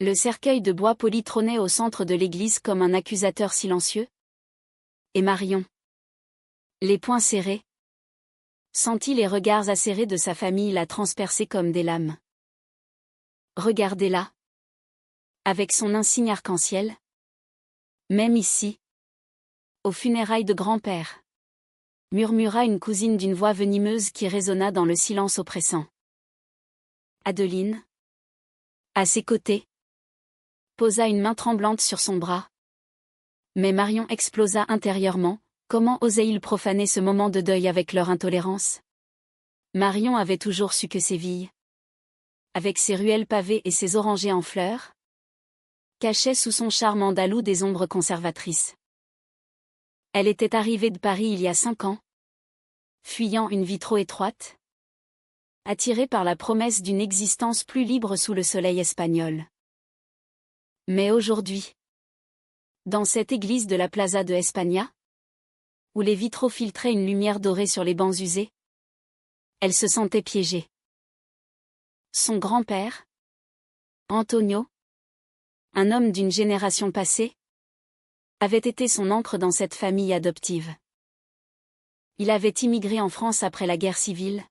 Le cercueil de bois poli trônait au centre de l'église comme un accusateur silencieux. Et Marion, les poings serrés, sentit les regards acérés de sa famille la transpercer comme des lames. Regardez-la. Avec son insigne arc-en-ciel. Même ici. Aux funérailles de grand-père. Murmura une cousine d'une voix venimeuse qui résonna dans le silence oppressant. Adeline, à ses côtés, posa une main tremblante sur son bras. Mais Marion explosa intérieurement. Comment osait-il profaner ce moment de deuil avec leur intolérance? Marion avait toujours su que Séville, avec ses ruelles pavées et ses orangers en fleurs, cachait sous son charme andalou des ombres conservatrices. Elle était arrivée de Paris il y a 5 ans, fuyant une vie trop étroite, attirée par la promesse d'une existence plus libre sous le soleil espagnol. Mais aujourd'hui, dans cette église de la Plaza de España, où les vitraux filtraient une lumière dorée sur les bancs usés, elle se sentait piégée. Son grand-père, Antonio, un homme d'une génération passée, avait été son ancre dans cette famille adoptive. Il avait immigré en France après la guerre civile,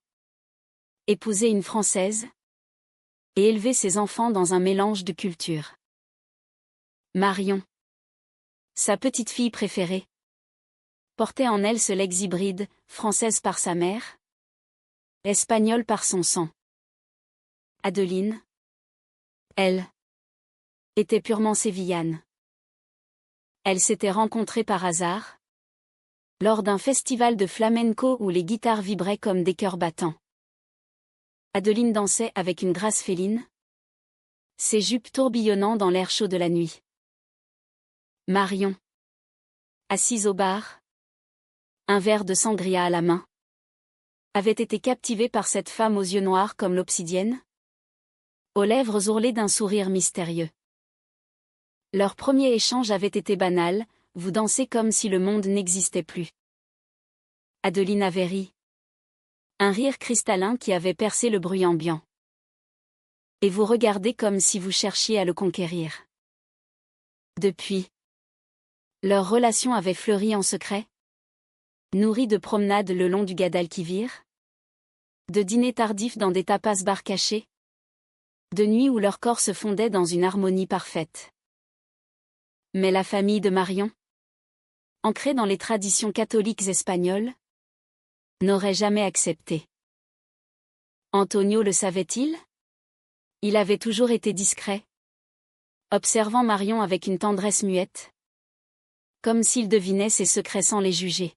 épousé une Française, et élevé ses enfants dans un mélange de cultures. Marion, sa petite fille préférée, portait en elle ce legs hybride, française par sa mère, espagnole par son sang. Adeline, elle, était purement sévillane. Elle s'était rencontrée par hasard, lors d'un festival de flamenco où les guitares vibraient comme des cœurs battants. Adeline dansait avec une grâce féline, ses jupes tourbillonnant dans l'air chaud de la nuit. Marion, assise au bar, un verre de sangria à la main, avait été captivée par cette femme aux yeux noirs comme l'obsidienne, aux lèvres ourlées d'un sourire mystérieux. Leur premier échange avait été banal, vous dansez comme si le monde n'existait plus. Adeline avait ri. Un rire cristallin qui avait percé le bruit ambiant. Et vous regardez comme si vous cherchiez à le conquérir. Depuis, leur relation avait fleuri en secret, nourrie de promenades le long du Guadalquivir, de dîners tardifs dans des tapas-bars cachés, de nuits où leurs corps se fondaient dans une harmonie parfaite. Mais la famille de Marion, ancrée dans les traditions catholiques espagnoles, n'aurait jamais accepté. Antonio le savait-il? Il avait toujours été discret, observant Marion avec une tendresse muette, comme s'il devinait ses secrets sans les juger.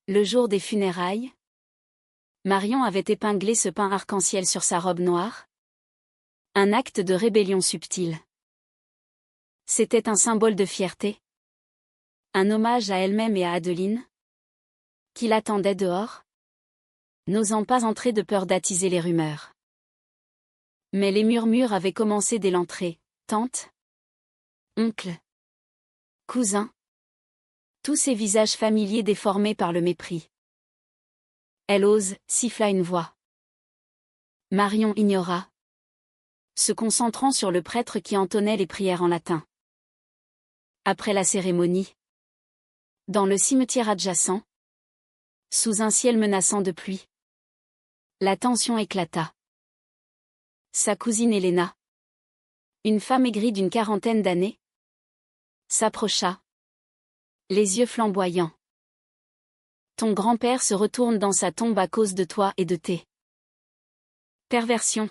Le jour des funérailles, Marion avait épinglé ce pain arc-en-ciel sur sa robe noire, un acte de rébellion subtile. C'était un symbole de fierté, un hommage à elle-même et à Adeline, qui l'attendait dehors, n'osant pas entrer de peur d'attiser les rumeurs. Mais les murmures avaient commencé dès l'entrée, tante, oncle, cousin, tous ces visages familiers déformés par le mépris. Elle ose, siffla une voix. Marion ignora, se concentrant sur le prêtre qui entonnait les prières en latin. Après la cérémonie, dans le cimetière adjacent, sous un ciel menaçant de pluie, la tension éclata. Sa cousine Helena, une femme aigrie d'une 40aine d'années, s'approcha, les yeux flamboyants. Ton grand-père se retourne dans sa tombe à cause de toi et de tes perversions.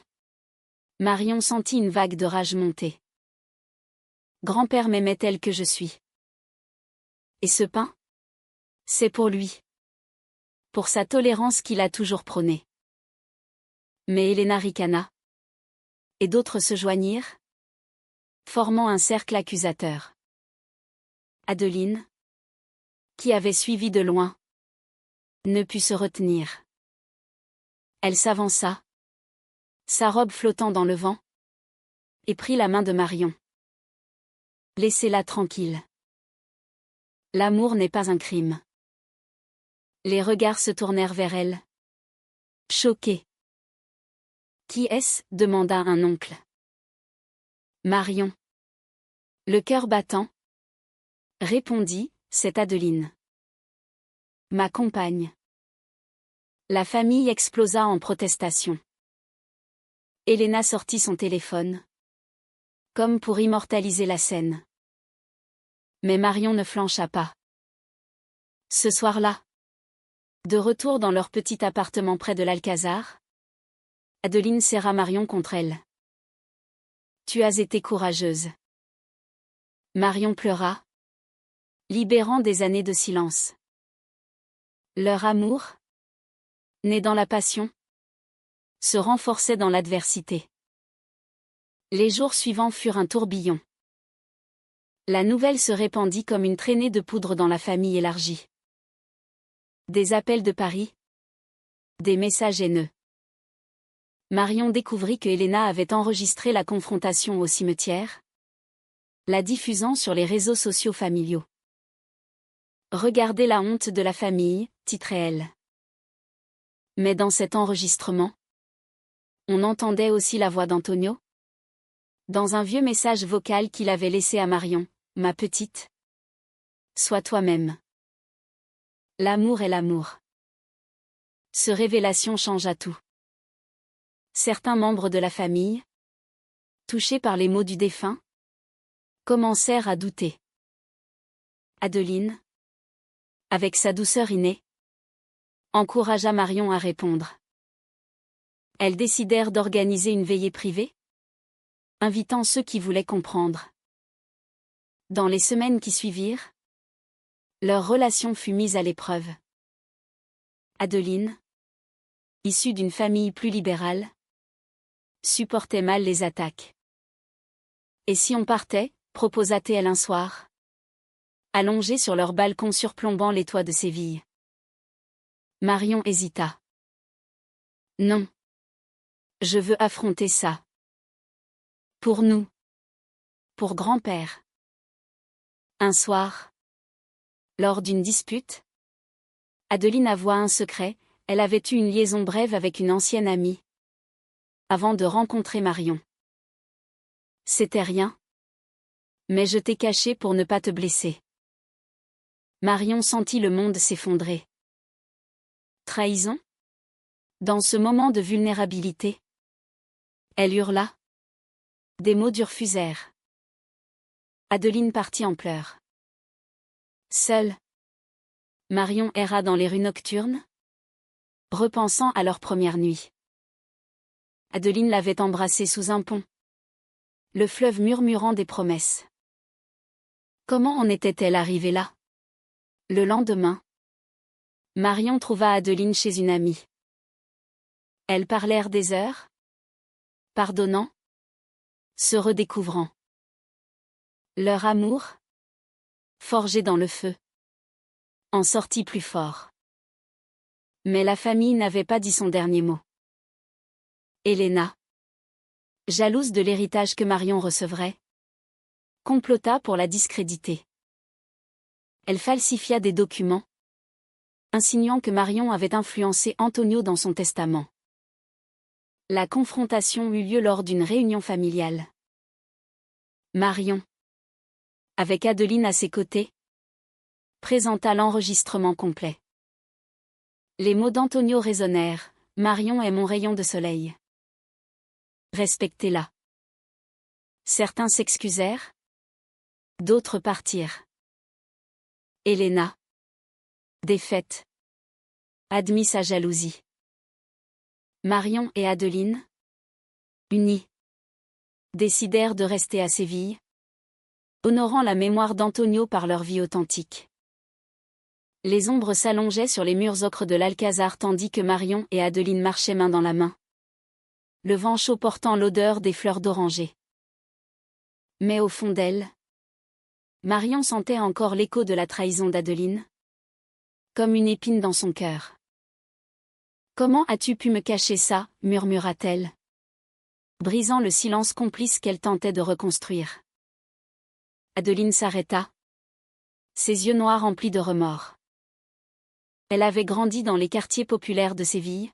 Marion sentit une vague de rage monter. Grand-père m'aimait tel que je suis. Et ce pain? C'est pour lui. Pour sa tolérance qu'il a toujours prônée. Mais Helena ricana. Et d'autres se joignirent, formant un cercle accusateur. Adeline, qui avait suivi de loin, ne put se retenir. Elle s'avança, sa robe flottant dans le vent, et prit la main de Marion. Laissez-la tranquille. L'amour n'est pas un crime. Les regards se tournèrent vers elle. Choqués. Qui est-ce? Demanda un oncle. Marion. Le cœur battant. Répondit, c'est Adeline. Ma compagne. La famille explosa en protestation. Elena sortit son téléphone. Comme pour immortaliser la scène. Mais Marion ne flancha pas. Ce soir-là, de retour dans leur petit appartement près de l'Alcazar, Adeline serra Marion contre elle. Tu as été courageuse. Marion pleura, libérant des années de silence. Leur amour, né dans la passion, se renforçait dans l'adversité. Les jours suivants furent un tourbillon. La nouvelle se répandit comme une traînée de poudre dans la famille élargie. Des appels de Paris. Des messages haineux. Marion découvrit que Elena avait enregistré la confrontation au cimetière, la diffusant sur les réseaux sociaux familiaux. Regardez la honte de la famille, titrait-elle. Mais dans cet enregistrement, on entendait aussi la voix d'Antonio. Dans un vieux message vocal qu'il avait laissé à Marion, ma petite. Sois toi-même. L'amour est l'amour. Ce révélation changea tout. Certains membres de la famille, touchés par les mots du défunt, commencèrent à douter. Adeline, avec sa douceur innée, encouragea Marion à répondre. Elles décidèrent d'organiser une veillée privée, invitant ceux qui voulaient comprendre. Dans les semaines qui suivirent, leur relation fut mise à l'épreuve. Adeline, issue d'une famille plus libérale, supportait mal les attaques. Et si on partait, proposa-t-elle un soir, allongée sur leur balcon surplombant les toits de Séville. Marion hésita. Non. Je veux affronter ça. Pour nous. Pour grand-père. Un soir, lors d'une dispute, Adeline avoua un secret, elle avait eu une liaison brève avec une ancienne amie. Avant de rencontrer Marion. C'était rien. Mais je t'ai caché pour ne pas te blesser. Marion sentit le monde s'effondrer. Trahison? Dans ce moment de vulnérabilité. Elle hurla. Des mots durs fusèrent. Adeline partit en pleurs. Seule. Marion erra dans les rues nocturnes, repensant à leur première nuit. Adeline l'avait embrassée sous un pont. Le fleuve murmurant des promesses. Comment en était-elle arrivée là? Le lendemain, Marion trouva Adeline chez une amie. Elles parlèrent des heures, pardonnant, se redécouvrant. Leur amour, forgé dans le feu, en sortit plus fort. Mais la famille n'avait pas dit son dernier mot. Elena, jalouse de l'héritage que Marion recevrait, complota pour la discréditer. Elle falsifia des documents, insinuant que Marion avait influencé Antonio dans son testament. La confrontation eut lieu lors d'une réunion familiale. Marion, avec Adeline à ses côtés, présenta l'enregistrement complet. Les mots d'Antonio résonnèrent, Marion est mon rayon de soleil. Respectez-la. Certains s'excusèrent, d'autres partirent. Elena, défaite, admit sa jalousie. Marion et Adeline, unies, décidèrent de rester à Séville, honorant la mémoire d'Antonio par leur vie authentique. Les ombres s'allongeaient sur les murs ocres de l'Alcazar tandis que Marion et Adeline marchaient main dans la main. Le vent chaud portant l'odeur des fleurs d'oranger. Mais au fond d'elle, Marion sentait encore l'écho de la trahison d'Adeline, comme une épine dans son cœur. « Comment as-tu pu me cacher ça ?» murmura-t-elle, brisant le silence complice qu'elle tentait de reconstruire. Adeline s'arrêta, ses yeux noirs remplis de remords. Elle avait grandi dans les quartiers populaires de Séville,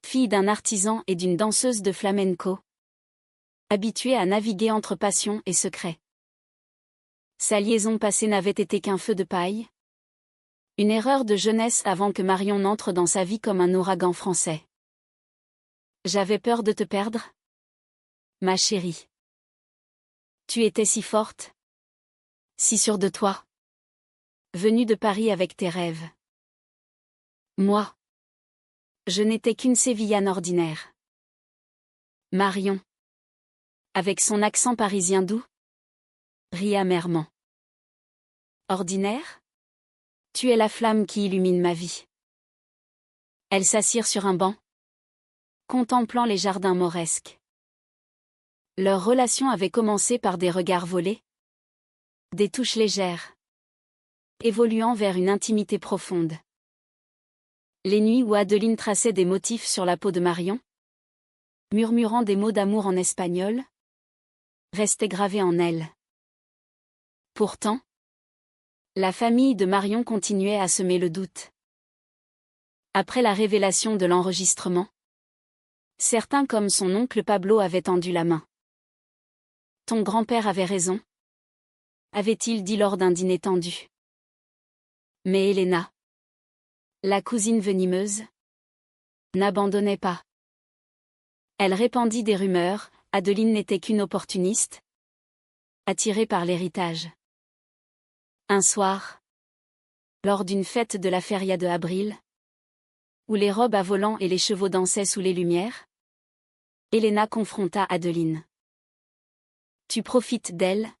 fille d'un artisan et d'une danseuse de flamenco. habituée à naviguer entre passion et secret. Sa liaison passée n'avait été qu'un feu de paille. Une erreur de jeunesse avant que Marion n'entre dans sa vie comme un ouragan français. J'avais peur de te perdre, ma chérie. Tu étais si forte, si sûre de toi. Venue de Paris avec tes rêves. Moi, je n'étais qu'une Sévillane ordinaire. Marion, avec son accent parisien doux, rit amèrement. Ordinaire ? Tu es la flamme qui illumine ma vie. Elles s'assirent sur un banc, contemplant les jardins mauresques. Leur relation avait commencé par des regards volés, des touches légères, évoluant vers une intimité profonde. Les nuits où Adeline traçait des motifs sur la peau de Marion, murmurant des mots d'amour en espagnol, restaient gravés en elle. Pourtant, la famille de Marion continuait à semer le doute. Après la révélation de l'enregistrement, certains comme son oncle Pablo avaient tendu la main. Ton grand-père avait raison, avait-il dit lors d'un dîner tendu. Mais Elena, la cousine venimeuse, n'abandonnait pas. Elle répandit des rumeurs, Adeline n'était qu'une opportuniste, attirée par l'héritage. Un soir, lors d'une fête de la feria de Abril, où les robes à volants et les chevaux dansaient sous les lumières, Elena confronta Adeline. Tu profites d'elle,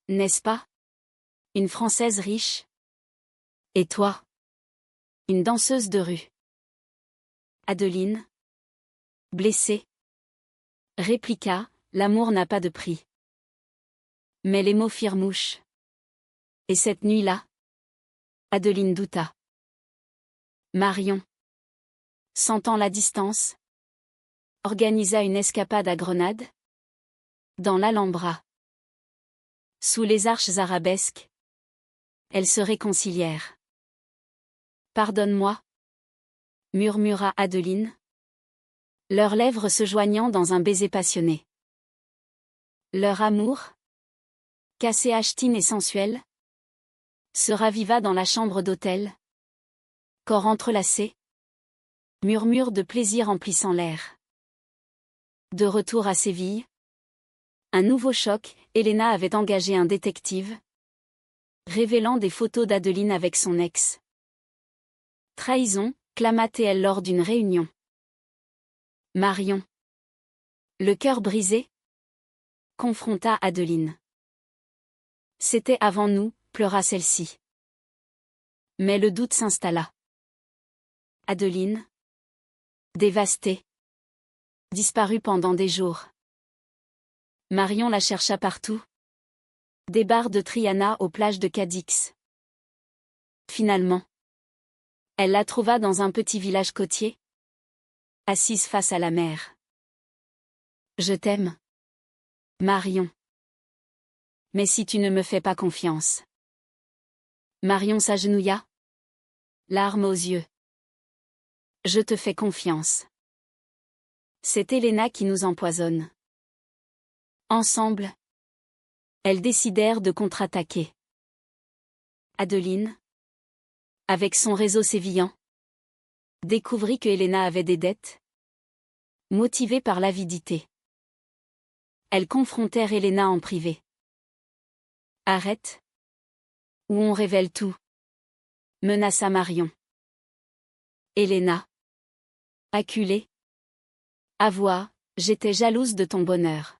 n'est-ce pas? Une Française riche. Et toi? Une danseuse de rue. Adeline, blessée, répliqua, l'amour n'a pas de prix. Mais les mots firent mouche. Et cette nuit-là? Adeline douta. Marion, sentant la distance, organisa une escapade à Grenade, dans l'Alhambra. Sous les arches arabesques, elles se réconcilièrent. Pardonne-moi, murmura Adeline, leurs lèvres se joignant dans un baiser passionné. Leur amour, cassé achetine et sensuel, se raviva dans la chambre d'hôtel. Corps entrelacés, murmures de plaisir emplissant l'air. De retour à Séville, un nouveau choc, Elena avait engagé un détective, révélant des photos d'Adeline avec son ex. Trahison, clama-t-elle lors d'une réunion. Marion, le cœur brisé, confronta Adeline. C'était avant nous, pleura celle-ci. Mais le doute s'installa. Adeline, dévastée, disparut pendant des jours. Marion la chercha partout. Des bars de Triana aux plages de Cadix. Finalement, elle la trouva dans un petit village côtier, assise face à la mer. Je t'aime, Marion. Mais si tu ne me fais pas confiance. Marion s'agenouilla, larmes aux yeux. Je te fais confiance. C'est Elena qui nous empoisonne. Ensemble, elles décidèrent de contre-attaquer. Adeline, avec son réseau sévillan, découvrit que Elena avait des dettes, motivée par l'avidité. Elles confrontèrent Elena en privé. Arrête, ou on révèle tout, menaça Marion. Elena, acculée, avoua, j'étais jalouse de ton bonheur.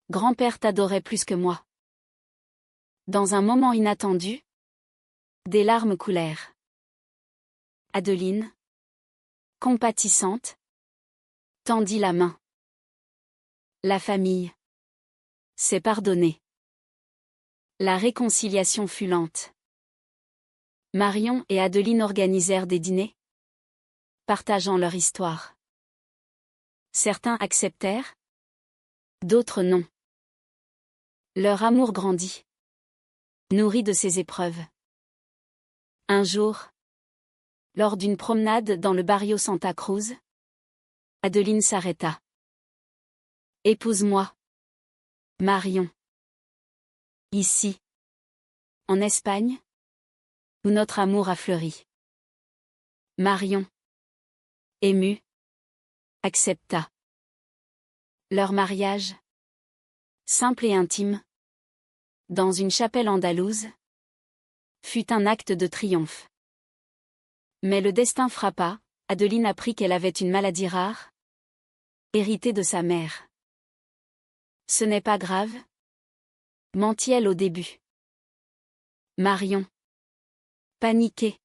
Grand-père t'adorait plus que moi. Dans un moment inattendu, des larmes coulèrent. Adeline, compatissante, tendit la main. La famille s'est pardonnée. La réconciliation fut lente. Marion et Adeline organisèrent des dîners, partageant leur histoire. Certains acceptèrent, d'autres non. Leur amour grandit, nourri de ces épreuves. Un jour, lors d'une promenade dans le barrio Santa Cruz, Adeline s'arrêta. Épouse-moi. Marion. Ici. En Espagne. Où notre amour a fleuri. Marion. Émue. Accepta. Leur mariage. Simple et intime. Dans une chapelle andalouse. Fut un acte de triomphe. Mais le destin frappa, Adeline apprit qu'elle avait une maladie rare. Héritée de sa mère. Ce n'est pas grave. Mentit-elle au début. Marion. Paniquée.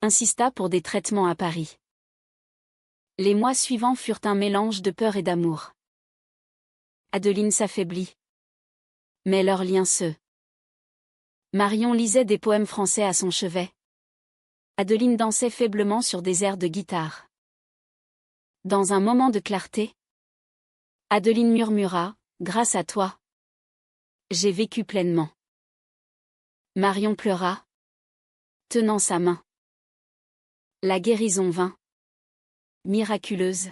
Insista pour des traitements à Paris. Les mois suivants furent un mélange de peur et d'amour. Adeline s'affaiblit. Mais leur lien se. Marion lisait des poèmes français à son chevet. Adeline dansait faiblement sur des airs de guitare. Dans un moment de clarté, Adeline murmura, « Grâce à toi, j'ai vécu pleinement. » Marion pleura, tenant sa main. La guérison vint. Miraculeuse.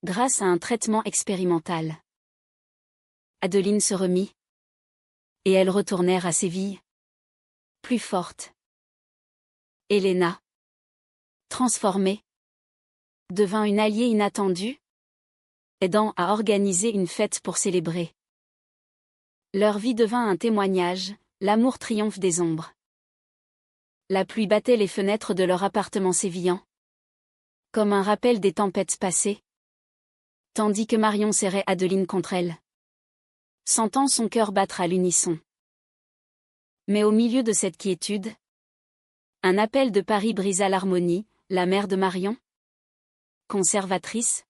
Grâce à un traitement expérimental. Adeline se remit. Et elles retournèrent à Séville. Plus forte. Helena. Transformée. Devint une alliée inattendue. Aidant à organiser une fête pour célébrer. Leur vie devint un témoignage, l'amour triomphe des ombres. La pluie battait les fenêtres de leur appartement sévillan. Comme un rappel des tempêtes passées. Tandis que Marion serrait Adeline contre elle. Sentant son cœur battre à l'unisson. Mais au milieu de cette quiétude, un appel de Paris brisa l'harmonie, la mère de Marion, conservatrice,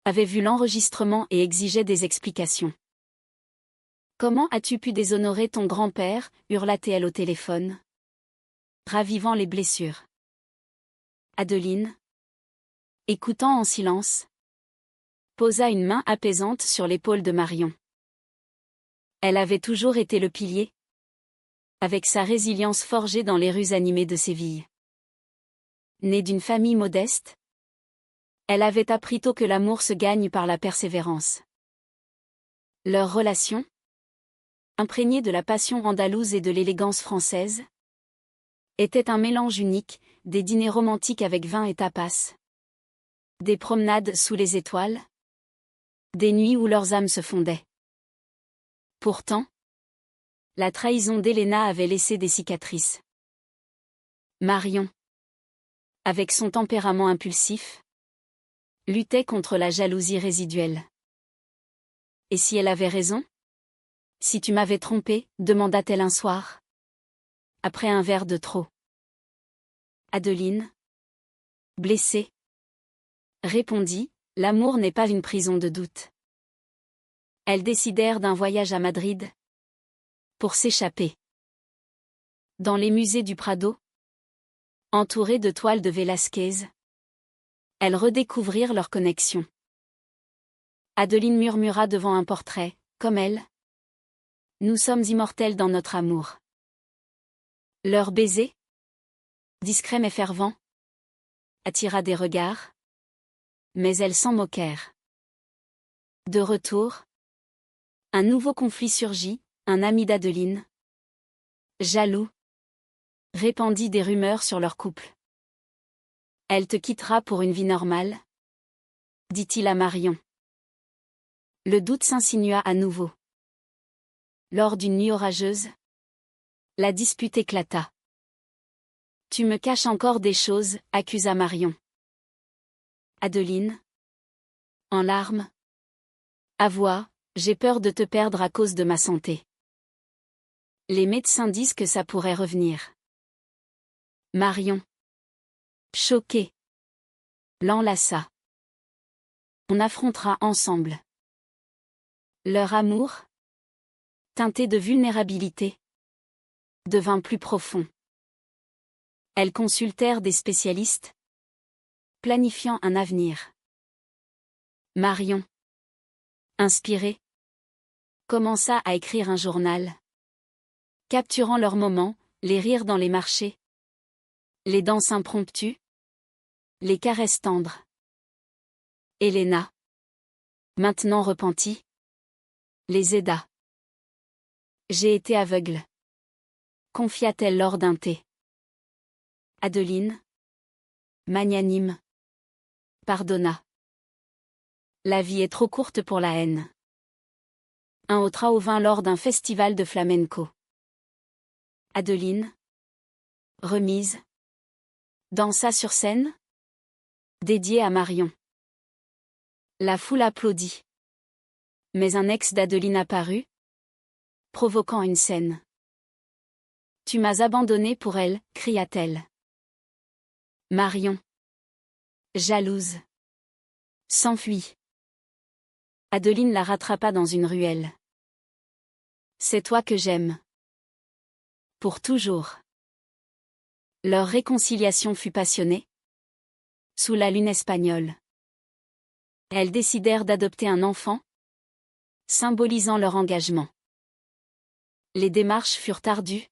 avait vu l'enregistrement et exigeait des explications. « Comment as-tu pu déshonorer ton grand-père » hurla-t-elle au téléphone, ravivant les blessures. Adeline, écoutant en silence, posa une main apaisante sur l'épaule de Marion. Elle avait toujours été le pilier, avec sa résilience forgée dans les rues animées de Séville. Née d'une famille modeste, elle avait appris tôt que l'amour se gagne par la persévérance. Leur relation, imprégnée de la passion andalouse et de l'élégance française, était un mélange unique, des dîners romantiques avec vin et tapas, des promenades sous les étoiles, des nuits où leurs âmes se fondaient. Pourtant, la trahison d'Helena avait laissé des cicatrices. Marion, avec son tempérament impulsif, luttait contre la jalousie résiduelle. Et si elle avait raison ? Si tu m'avais trompé, demanda-t-elle un soir, après un verre de trop. Adeline, blessée, répondit, l'amour n'est pas une prison de doute. Elles décidèrent d'un voyage à Madrid, pour s'échapper. Dans les musées du Prado, entourées de toiles de Velázquez, elles redécouvrirent leur connexion. Adeline murmura devant un portrait, comme elle. Nous sommes immortels dans notre amour. Leur baiser, discret mais fervent, attira des regards, mais elles s'en moquèrent. De retour, un nouveau conflit surgit, un ami d'Adeline, jaloux, répandit des rumeurs sur leur couple. Elle te quittera pour une vie normale, dit-il à Marion. Le doute s'insinua à nouveau. Lors d'une nuit orageuse, la dispute éclata. Tu me caches encore des choses, accusa Marion. Adeline, en larmes, avoua, j'ai peur de te perdre à cause de ma santé. Les médecins disent que ça pourrait revenir. Marion, choquée, l'enlaça. On affrontera ensemble. Leur amour, teinté de vulnérabilité, devint plus profond. Elles consultèrent des spécialistes, planifiant un avenir. Marion, inspirée, commença à écrire un journal, capturant leurs moments, les rires dans les marchés, les danses impromptues, les caresses tendres. Helena, maintenant repentie, les aida. J'ai été aveugle, confia-t-elle lors d'un thé. Adeline, magnanime, pardonna. La vie est trop courte pour la haine. Un autre au vin lors d'un festival de flamenco. Adeline, remise, dansa sur scène, dédiée à Marion. La foule applaudit. Mais un ex d'Adeline apparut, provoquant une scène. Tu m'as abandonné pour elle, cria-t-elle. Marion, jalouse, s'enfuit. Adeline la rattrapa dans une ruelle. C'est toi que j'aime. Pour toujours. Leur réconciliation fut passionnée. Sous la lune espagnole. Elles décidèrent d'adopter un enfant, symbolisant leur engagement. Les démarches furent ardues,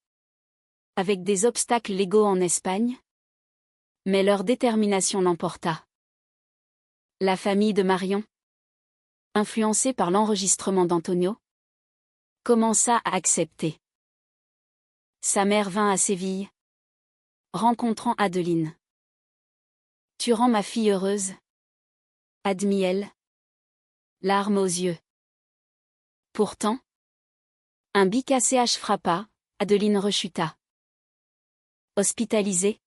avec des obstacles légaux en Espagne, mais leur détermination l'emporta. La famille de Marion, influencée par l'enregistrement d'Antonio, commença à accepter. Sa mère vint à Séville, rencontrant Adeline. Tu rends ma fille heureuse, admit-elle, larmes aux yeux. Pourtant, un BKCH frappa, Adeline rechuta. Hospitalisée,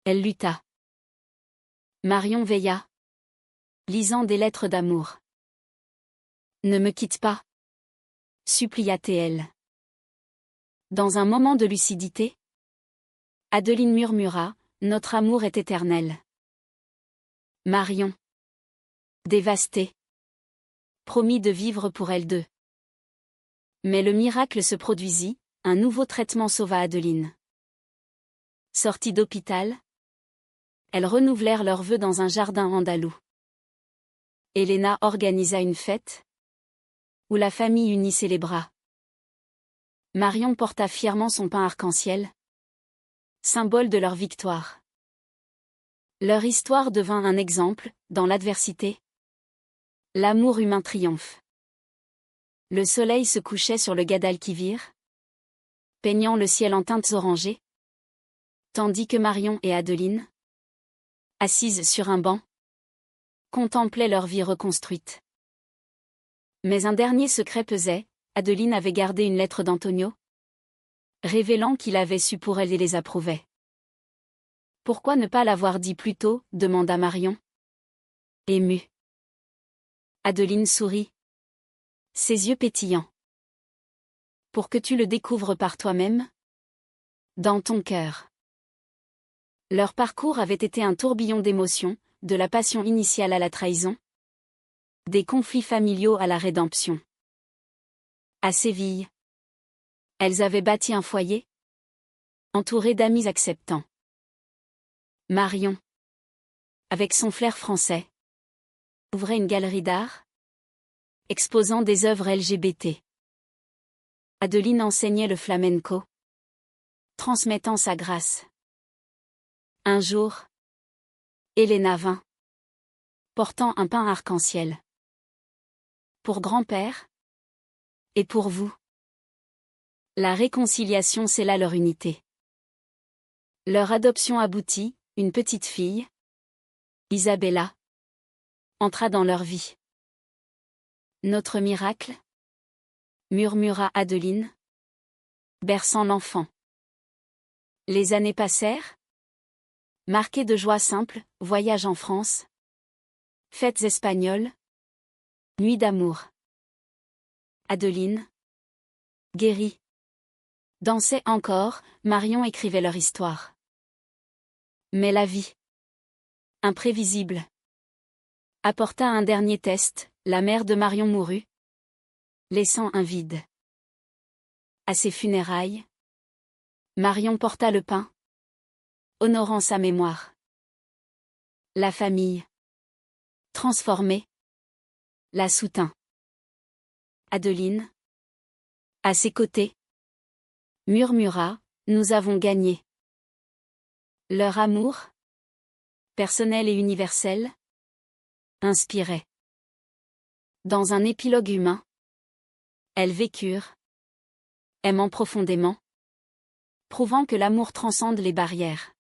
elle lutta. Marion veilla, lisant des lettres d'amour. Ne me quitte pas, supplia-t-elle. Dans un moment de lucidité, Adeline murmura, notre amour est éternel. Marion, dévastée, promit de vivre pour elles deux. Mais le miracle se produisit, un nouveau traitement sauva Adeline. Sorties d'hôpital, elles renouvelèrent leurs vœux dans un jardin andalou. Elena organisa une fête, où la famille unissait les bras. Marion porta fièrement son pain arc-en-ciel, symbole de leur victoire. Leur histoire devint un exemple, dans l'adversité. L'amour humain triomphe. Le soleil se couchait sur le Guadalquivir, peignant le ciel en teintes orangées, tandis que Marion et Adeline, assises sur un banc, contemplaient leur vie reconstruite. Mais un dernier secret pesait, Adeline avait gardé une lettre d'Antonio, révélant qu'il avait su pour elle et les approuvait. Pourquoi ne pas l'avoir dit plus tôt, demanda Marion. Émue. Adeline sourit. Ses yeux pétillants. Pour que tu le découvres par toi-même, dans ton cœur. Leur parcours avait été un tourbillon d'émotions, de la passion initiale à la trahison, des conflits familiaux à la rédemption. À Séville, elles avaient bâti un foyer, entouré d'amis acceptants. Marion, avec son flair français, ouvrait une galerie d'art, exposant des œuvres LGBT. Adeline enseignait le flamenco, transmettant sa grâce. Un jour, Elena vint, portant un pain arc-en-ciel. Pour grand-père, et pour vous. La réconciliation scella leur unité. Leur adoption aboutit, une petite fille, Isabella, entra dans leur vie. Notre miracle, murmura Adeline, berçant l'enfant. Les années passèrent, marquées de joie simple, voyage en France, fêtes espagnoles, nuit d'amour. Adeline, guérie, dansait encore, Marion écrivait leur histoire. Mais la vie, imprévisible, apporta un dernier test, la mère de Marion mourut, laissant un vide. À ses funérailles, Marion porta le pain, honorant sa mémoire. La famille, transformée, la soutint. Adeline, à ses côtés, murmura, nous avons gagné. Leur amour, personnel et universel, inspirait. Dans un épilogue humain, elles vécurent, aimant profondément, prouvant que l'amour transcende les barrières.